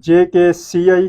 JKCI,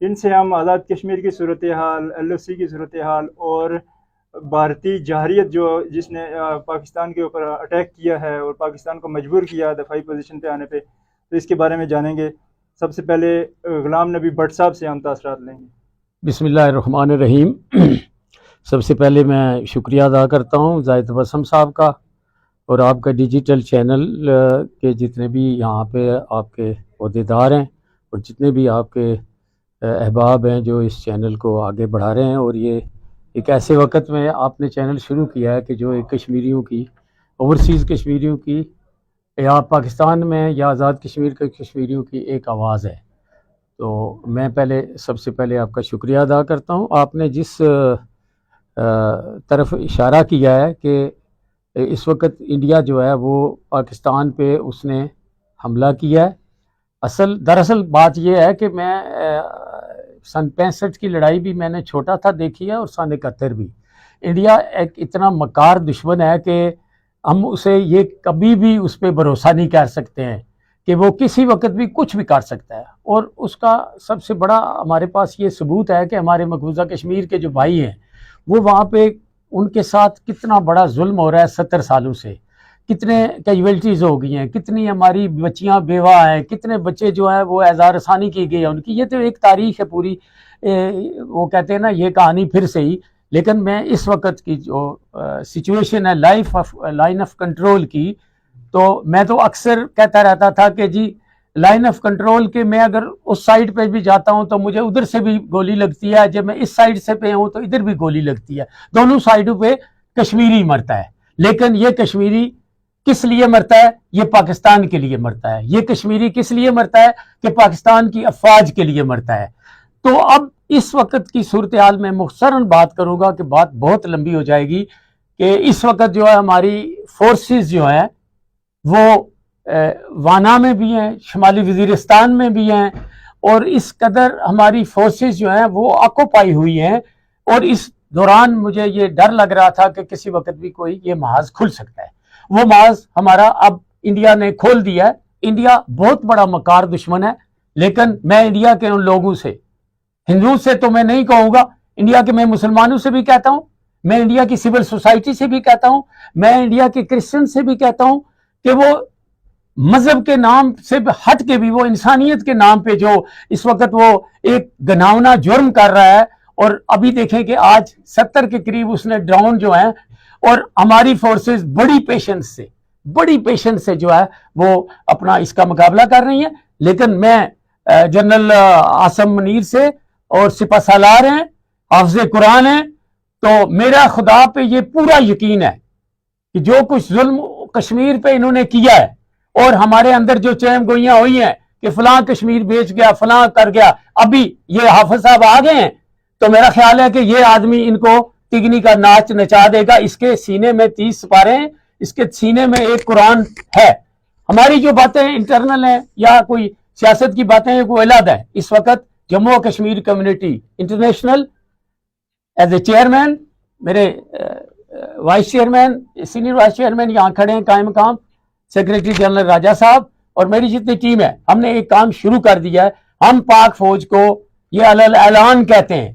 ان سے ہم آزاد کشمیر کی صورتحال، LOC کی صورتحال اور بھارتی جارحیت جس نے پاکستان کے اوپر اٹیک کیا ہے اور پاکستان کو مجبور کیا دفاعی پوزیشن پہ آنے پہ، تو اس کے بارے میں جانیں گے۔ سب سے پہلے غلام نبی بٹ صاحب سے ہم تاثرات لیں گے۔ بسم اللہ الرحمن الرحیم۔ سب سے پہلے میں شکریہ ادا کرتا ہوں زاہد تبسم صاحب کا اور آپ کا ڈیجیٹل چینل کے جتنے بھی یہاں پہ آپ کے عہدیدار ہیں اور جتنے بھی آپ کے احباب ہیں جو اس چینل کو آگے بڑھا رہے ہیں، اور یہ ایک ایسے وقت میں آپ نے چینل شروع کیا ہے کہ جو ایک کشمیریوں کی، اوورسیز کشمیریوں کی، یا پاکستان میں یا آزاد کشمیر کے کشمیریوں کی ایک آواز ہے۔ تو میں سب سے پہلے آپ کا شکریہ ادا کرتا ہوں۔ آپ نے جس طرف اشارہ کیا ہے کہ اس وقت انڈیا جو ہے وہ پاکستان پہ اس نے حملہ کیا ہے، دراصل بات یہ ہے کہ میں سن 65 کی لڑائی بھی میں نے چھوٹا تھا دیکھی ہے، اور سن 71 بھی۔ انڈیا ایک اتنا مکار دشمن ہے کہ ہم اسے یہ کبھی بھی اس پہ بھروسہ نہیں کر سکتے ہیں کہ وہ کسی وقت بھی کچھ بھی کر سکتا ہے، اور اس کا سب سے بڑا ہمارے پاس یہ ثبوت ہے کہ ہمارے مقبوضہ کشمیر کے جو بھائی ہیں وہ وہاں پہ ان کے ساتھ کتنا بڑا ظلم ہو رہا ہے 70 سالوں سے، کتنے کیجویلٹیز ہو گئی ہیں، کتنی ہماری بچیاں بیوہ ہیں، کتنے بچے جو ہیں وہ اعزار رسانی کی گئی ہے ان کی۔ یہ تو ایک تاریخ ہے پوری، وہ کہتے ہیں نا یہ کہانی پھر سے ہی۔ لیکن میں اس وقت کی جو سچویشن ہے لائن آف کنٹرول کی، تو میں تو اکثر کہتا رہتا تھا کہ جی لائن آف کنٹرول کے میں اگر اس سائڈ پہ بھی جاتا ہوں تو مجھے ادھر سے بھی گولی لگتی ہے، جب میں اس سائڈ سے پہ ہوں تو ادھر بھی گولی لگتی ہے، دونوں سائڈوں پہ کشمیری مرتا ہے۔ لیکن یہ کشمیری کس لیے مرتا ہے؟ یہ پاکستان کے لیے مرتا ہے۔ یہ کشمیری کس لیے مرتا ہے؟ کہ پاکستان کی افواج کے لیے مرتا ہے۔ تو اب اس وقت کی صورتحال میں مختصراً بات کروں گا کہ بات بہت لمبی ہو جائے گی، کہ اس وقت جو ہے ہماری فورسز جو ہیں وہ وانا میں بھی ہیں، شمالی وزیرستان میں بھی ہیں، اور اس قدر ہماری فورسز جو ہیں وہ آکوپائی ہوئی ہیں، اور اس دوران مجھے یہ ڈر لگ رہا تھا کہ کسی وقت بھی کوئی یہ محاذ کھل سکتا ہے۔ وہ محاذ ہمارا اب انڈیا نے کھول دیا ہے۔ انڈیا بہت بڑا مکار دشمن ہے، لیکن میں انڈیا کے ان لوگوں سے، ہندوؤں سے تو میں نہیں کہوں گا، انڈیا کے میں مسلمانوں سے بھی کہتا ہوں، میں انڈیا کی سول سوسائٹی سے بھی کہتا ہوں، میں انڈیا کے کرسچن سے بھی کہتا ہوں کہ وہ مذہب کے نام سے ہٹ کے بھی وہ انسانیت کے نام پہ جو اس وقت وہ ایک گناونا جرم کر رہا ہے، اور ابھی دیکھیں کہ آج 70 کے قریب اس نے ڈرون جو ہیں، اور ہماری فورسز بڑی پیشنس سے جو ہے وہ اپنا اس کا مقابلہ کر رہی ہیں۔ لیکن میں جنرل عاصم منیر سے اور سپہ سالار ہیں، حافظ قرآن ہیں، تو میرا خدا پہ یہ پورا یقین ہے کہ جو کچھ ظلم کشمیر پہ انہوں نے کیا ہے، اور ہمارے اندر جو چہم گوئیاں ہوئی ہیں کہ فلاں کشمیر بیچ گیا، فلاں کر گیا، ابھی یہ حافظ صاحب آ گئے ہیں، تو میرا خیال ہے کہ یہ آدمی ان کو تگنی کا ناچ نچا دے گا۔ اس کے سینے میں 30 سپارے ہیں، اس کے سینے میں ایک قرآن ہے۔ ہماری جو باتیں انٹرنل ہیں یا کوئی سیاست کی باتیں ہیں وہ علیحدہ ہے۔ اس وقت جموں و Kashmir community international as a chairman, میرے vice chairman, senior vice chairman یہاں کھڑے ہیں قائم مقام، سیکریٹری جنرل راجہ صاحب اور میری جتنی ٹیم ہے، ہم نے ایک کام شروع کر دیا ہے۔ ہم پاک فوج کو یہ اعلان کہتے ہیں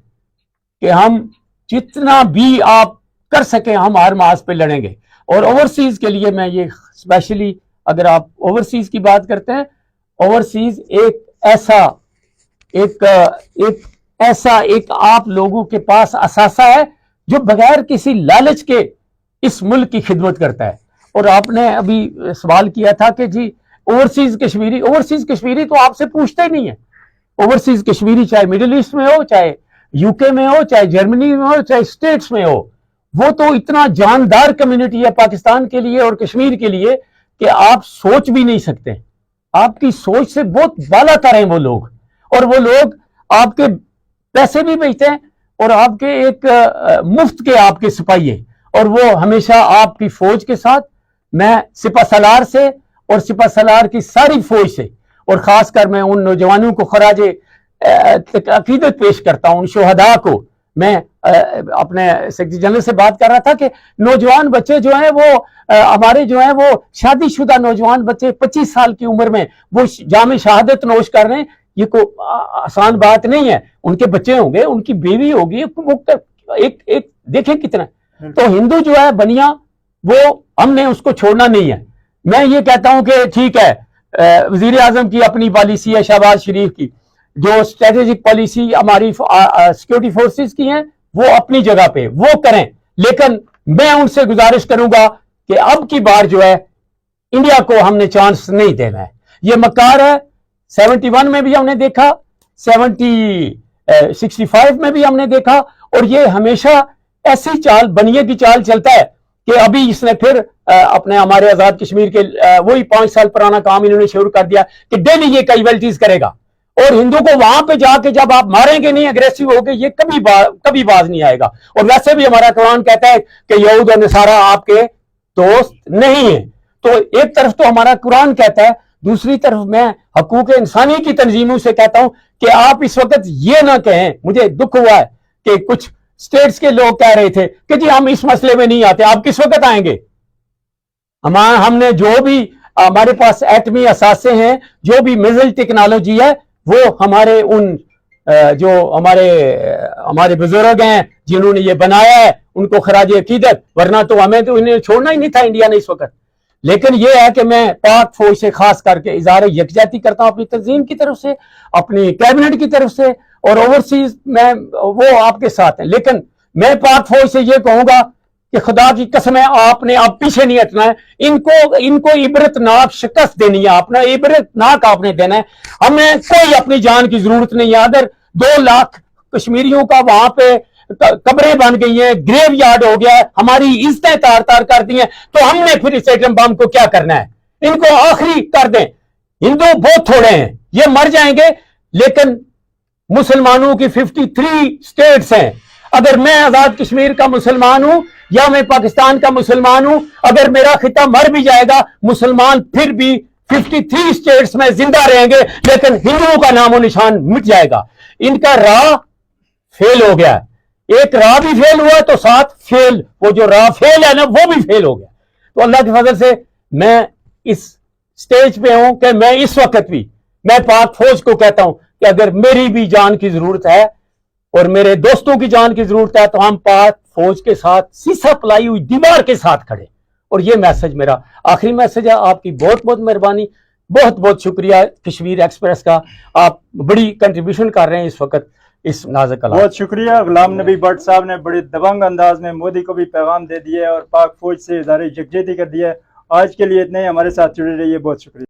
کہ ہم جتنا بھی آپ کر سکیں ہم ہر محاذ پہ لڑیں گے۔ اور اوورسیز کے لیے میں یہ اسپیشلی، اگر آپ اوورسیز کی بات کرتے ہیں، اوورسیز ایک آپ لوگوں کے پاس اثاثہ ہے جو بغیر کسی لالچ کے اس ملک کی خدمت کرتا ہے۔ اور آپ نے ابھی سوال کیا تھا کہ جی اوورسیز کشمیری تو آپ سے پوچھتے ہی نہیں ہے۔ اوورسیز کشمیری چاہے مڈل ایسٹ میں ہو، چاہے یو کے میں ہو، چاہے جرمنی میں ہو، چاہے اسٹیٹس میں ہو، وہ تو اتنا جاندار کمیونٹی ہے پاکستان کے لیے اور کشمیر کے لیے کہ آپ سوچ بھی نہیں سکتے۔ آپ کی سوچ سے بہت بالا تر ہیں وہ لوگ، اور وہ لوگ آپ کے پیسے بھی بھیجتے ہیں، اور آپ کے ایک مفت کے آپ کے سپاہی ہیں، اور وہ ہمیشہ آپ کی فوج کے ساتھ۔ میں سپہ سالار سے اور سپہ سالار کی ساری فوج سے، اور خاص کر میں ان نوجوانوں کو خراج عقیدت پیش کرتا ہوں، ان شہداء کو۔ میں اپنے سیکرٹری جنرل سے بات کر رہا تھا کہ نوجوان بچے جو ہیں وہ ہمارے جو ہیں وہ شادی شدہ نوجوان بچے 25 سال کی عمر میں وہ جام شہادت نوش کر رہے ہیں۔ یہ کوئی آسان بات نہیں ہے. ان کے بچے ہوں گے, ان کی بیوی ہوگی, ایک دیکھیں کتنا. تو ہندو جو ہے بنیا, وہ ہم نے اس کو چھوڑنا نہیں ہے. میں یہ کہتا ہوں کہ ٹھیک ہے, وزیر اعظم کی اپنی پالیسی ہے, شہباز شریف کی جو اسٹریٹجک پالیسی ہماری سیکورٹی فورسز کی ہیں وہ اپنی جگہ پہ وہ کریں, لیکن میں ان سے گزارش کروں گا کہ اب کی بار جو ہے انڈیا کو ہم نے چانس نہیں دینا ہے. یہ مکار ہے, 71 میں بھی ہم نے دیکھا, 65 میں بھی ہم نے دیکھا, اور یہ ہمیشہ ایسی چال, بنیے کی چال چلتا ہے کہ ابھی اس نے پھر اپنے ہمارے آزاد کشمیر کے وہی 5 سال پرانا کام انہوں نے شروع کر دیا کہ ڈیلی یہ کیجویلٹیز کرے گا, اور ہندو کو وہاں پہ جا کے جب آپ ماریں گے نہیں, اگریسو ہو کے, یہ کبھی باز نہیں آئے گا. اور ویسے بھی ہمارا قرآن کہتا ہے کہ یہود اور نصارہ آپ کے دوست نہیں ہیں. تو ایک طرف تو ہمارا قرآن کہتا ہے, دوسری طرف میں حقوق انسانی کی تنظیموں سے کہتا ہوں کہ آپ اس وقت یہ نہ کہیں. مجھے دکھ ہوا ہے کہ کچھ سٹیٹس کے لوگ کہہ رہے تھے کہ جی ہم اس مسئلے میں نہیں آتے. آپ کس وقت آئیں گے؟ ہم نے جو بھی ہمارے پاس ایٹمی اثاثے ہیں, جو بھی میزائل ٹیکنالوجی ہے, وہ ہمارے ان جو ہمارے بزرگ ہیں جنہوں نے یہ بنایا ہے, ان کو خراج عقیدت, ورنہ تو ہمیں تو انہیں چھوڑنا ہی نہیں تھا انڈیا نے اس وقت. لیکن یہ ہے کہ میں پاک فوج سے خاص کر کے اظہار یکجہتی کرتا ہوں, اپنی تنظیم کی طرف سے, اپنی کیبنٹ کی طرف سے, اور اوورسیز میں وہ آپ کے ساتھ ہیں. لیکن میں پاک فوج سے یہ کہوں گا کہ خدا کی قسم ہے, آپ نے اب پیچھے نہیں ہٹنا ہے. ان کو عبرت ناک شکست دینی ہے, اپنا عبرت ناک آپ نے دینا ہے. ہمیں کوئی اپنی جان کی ضرورت نہیں ہے. اگر 2 لاکھ کشمیریوں کا وہاں پہ قبریں بن گئی ہیں, گریو یارڈ ہو گیا ہے, ہماری عزتیں تار تار کر دی ہیں, تو ہم نے پھر اس ایٹم بم کو کیا کرنا ہے؟ ان کو آخری کر دیں. ہندو بہت تھوڑے ہیں, یہ مر جائیں گے, لیکن مسلمانوں کی 53 سٹیٹس ہیں. اگر میں آزاد کشمیر کا مسلمان ہوں یا میں پاکستان کا مسلمان ہوں, اگر میرا خطہ مر بھی جائے گا, مسلمان پھر بھی 53 سٹیٹس میں زندہ رہیں گے, لیکن ہندوؤں کا نام و نشان مٹ جائے گا. ان کا راہ فیل ہو گیا ہے. ایک راہ بھی فیل ہوا تو ساتھ فیل, وہ جو راہ فیل ہے نا وہ بھی فیل ہو گیا. تو اللہ کے فضل سے میں اس سٹیج پہ ہوں کہ میں اس وقت بھی میں پاک فوج کو کہتا ہوں کہ اگر میری بھی جان کی ضرورت ہے اور میرے دوستوں کی جان کی ضرورت ہے, تو ہم پاک فوج کے ساتھ سیسا پلائی ہوئی دیوار کے ساتھ کھڑے. اور یہ میسج میرا آخری میسج ہے. آپ کی بہت بہت مہربانی, بہت بہت شکریہ کشمیر ایکسپریس کا. آپ بڑی کنٹریبیوشن کر رہے ہیں اس وقت اس نازک حالات. بہت شکریہ. غلام نبی بٹ صاحب نے بڑے دبنگ انداز میں مودی کو بھی پیغام دے دیا ہے اور پاک فوج سے اظہار یکجہتی کر دیا ہے. آج کے لیے اتنے ہی, ہمارے ساتھ جڑے رہیے. بہت شکریہ.